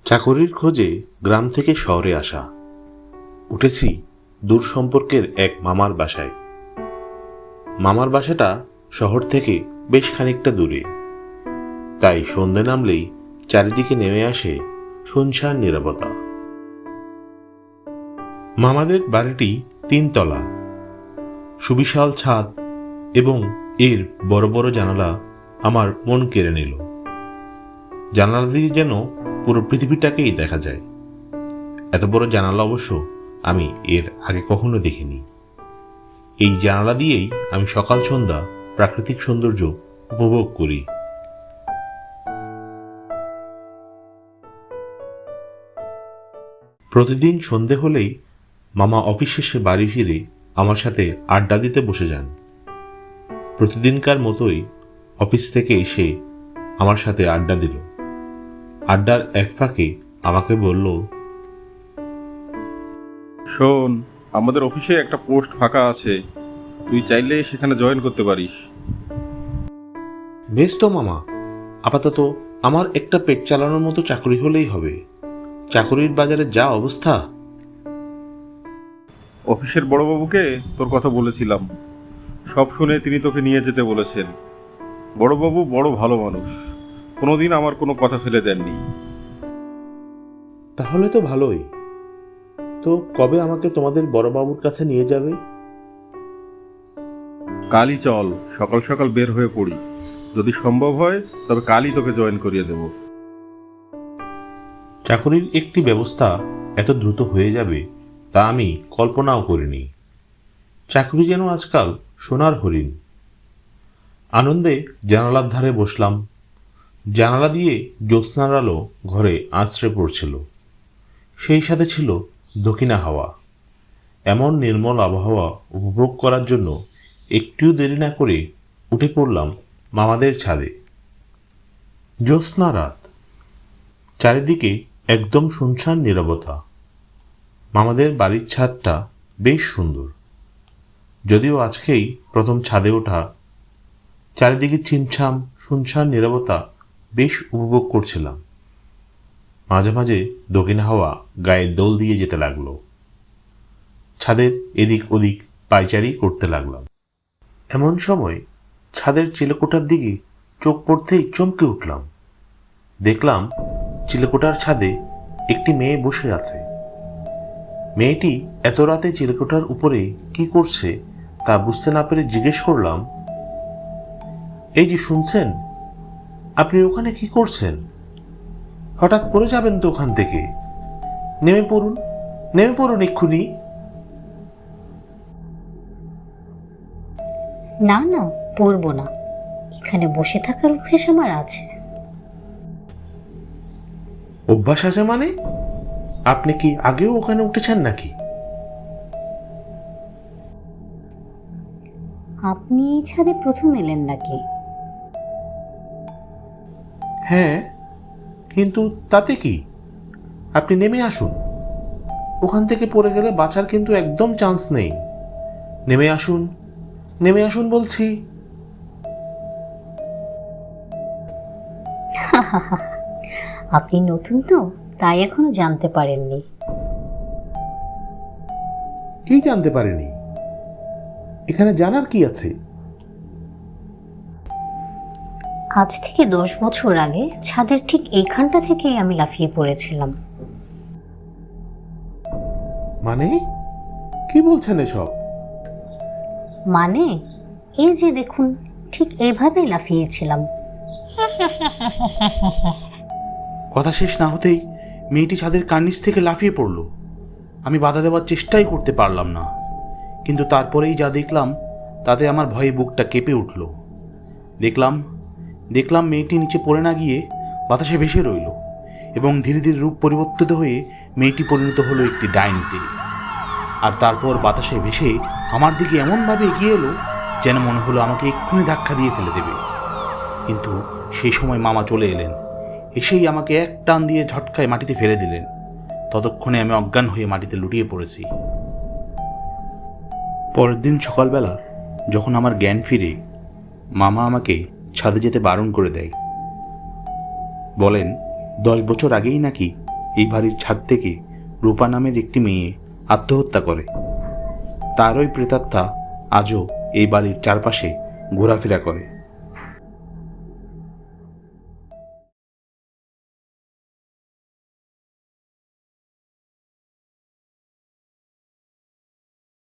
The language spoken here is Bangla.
চাকরির খোঁজে গ্রাম থেকে শহরে আসা। উঠেছি দূর সম্পর্কের এক মামার বাসায়। মামার বাসাটা শহর থেকে বেশ খানিকটা দূরে, তাই সন্ধে নামলেই চারিদিকে নেমে আসে শুনশান নীরবতা। মামাদের বাড়িটি 3 তলা, সুবিশাল ছাদ এবং এর বড় বড় জানালা আমার মন কেড়ে নিল। জানালা দিয়ে যেন পুরো পৃথিবীটাকেই দেখা যায়। এত বড় জানালা অবশ্য আমি এর আগে কখনো দেখিনি। এই জানালা দিয়েই আমি সকাল সন্ধ্যা প্রাকৃতিক সৌন্দর্য উপভোগ করি। প্রতিদিন সন্ধে হলেই মামা অফিস শেষে বাড়ি ফিরে আমার সাথে আড্ডা দিতে বসে যান। প্রতিদিনকার মতোই অফিস থেকে এসে আমার সাথে আড্ডা দিল। আড্ডার এক ফাঁকে আমাকে বলল, শোন, আমাদের অফিসে একটা পোস্ট ফাঁকা আছে, তুই চাইলে সেখানে জয়েন করতে পারিস। বেশ তো মামা, আপাতত আমার একটা পেট চালানোর মতো চাকরি হলেই হবে। চাকরির বাজারে যা অবস্থা। অফিসের বড়বাবুকে তোর কথা বলেছিলাম, সব শুনে তিনি তোকে নিয়ে যেতে বলেছেন। বড়বাবু বড় ভালো মানুষ, কোনোদিন আমার কোনো কথা ফেলে দেননি। তাহলে তো ভালোই। তো কবে আমাকে তোমাদের বড়বাবুর কাছে নিয়ে যাবে? কালই চল, সকাল সকাল বের হয়ে পড়ি। যদি সম্ভব হয় তবে কালই তোকে জয়েন করিয়ে দেব। চাকরির একটি ব্যবস্থা এত দ্রুত হয়ে যাবে তা আমি কল্পনাও করিনি। চাকরি যেন আজকাল সোনার হরিণ। আনন্দে জানালার ধারে বসলাম। জানালা দিয়ে জ্যোৎস্নার আলো ঘরে আছড়ে পড়ছিল। সেই সাথে ছিল দক্ষিণা হাওয়া। এমন নির্মল আবহাওয়া উপভোগ করার জন্য একটুও দেরি না করে উঠে পড়লাম মামাদের ছাদে। জ্যোৎস্না রাত, চারিদিকে একদম শুনশান নীরবতা। মামাদের বাড়ির ছাদটা বেশ সুন্দর, যদিও আজকেই প্রথম ছাদে ওঠা। চারিদিকে ছিমছাম শুনশান নীরবতা বেশ উপভোগ করছিলাম। মাঝে মাঝে দক্ষিণ হাওয়া গায়ে দোল দিয়ে যেতে লাগলো। ছাদের এদিক ওদিক পায়চারি করতে লাগলাম। এমন সময় ছাদের চিলেকোঠার দিকে চোখ পড়তেই চমকে উঠলাম। দেখলাম চিলেকোঠার ছাদে একটি মেয়ে বসে আছে। মেয়েটি এত রাতে চিলেকোঠার উপরে কি করছে তা বুঝতে না পেরে জিজ্ঞেস করলাম, এই যে শুনছেন, আপনি ওখানে কি করছেন? হঠাৎ পড়ে যাবেন তো ওখান থেকে। নেমে পড়ুন, নেমে পড়ুন এক্ষুনি। না না, পড়বো না। এখানে বসে থাকার অভ্যেস আমার আছে। অভ্যাস আছে মানে? আপনি কি আগেও ওখানে উঠেছেন নাকি? আপনি এই ছাদে প্রথম এলেন নাকি? হ্যাঁ, কিন্তু তাতে কি? আপনি নেমে আসুন। ওখান থেকে পড়ে গেলে বাঁচার কিন্তু একদম চান্স নেই। নেমে আসুন, নেমে আসুন বলছি। আপনি নতুন তো, তাই এখনো জানতে পারেননি। কি জানতে পারেনি? এখানে জানার কি আছে? আজ থেকে 10 বছর আগে ছাদের ঠিক এইখানটা থেকেই আমি লাফিয়ে পড়েছিলাম। মানে কি বলছেন এসব? মানে এই যে দেখুন, ঠিক এইভাবেই লাফিয়েছিলাম। কথা শেষ না হতেই মেয়েটি ছাদের কার্নিস থেকে লাফিয়ে পড়ল। আমি বাধা দেওয়ার চেষ্টাই করতে পারলাম না, কিন্তু তারপরেই যা দেখলাম তাতে আমার ভয়ে বুকটা কেঁপে উঠল। দেখলাম মেয়েটি নিচে পড়ে না গিয়ে বাতাসে ভেসে রইল এবং ধীরে ধীরে রূপ পরিবর্তিত হয়ে মেয়েটি পরিণত হলো একটি ডাইনিতে। আর তারপর বাতাসে ভেসে আমার দিকে এমনভাবে এগিয়ে এলো যেন মনে হলো আমাকে এক্ষুনি ধাক্কা দিয়ে ফেলে দেবে। কিন্তু সেই সময় মামা চলে এলেন। এসেই আমাকে এক টান দিয়ে ঝটকায় মাটিতে ফেলে দিলেন। ততক্ষণে আমি অজ্ঞান হয়ে মাটিতে লুটিয়ে পড়েছি। পরের দিন সকালবেলা যখন আমার জ্ঞান ফিরে, মামা আমাকে ছাদে যেতে বারণ করে দেয়। বলেন 10 বছর আগেই নাকি এই বাড়ির ছাদ থেকে রূপা নামের একটি মেয়ে আত্মহত্যা করে। তারই প্রেতাত্মা আজও এই বাড়ির চারপাশে ঘোরাফেরা করে।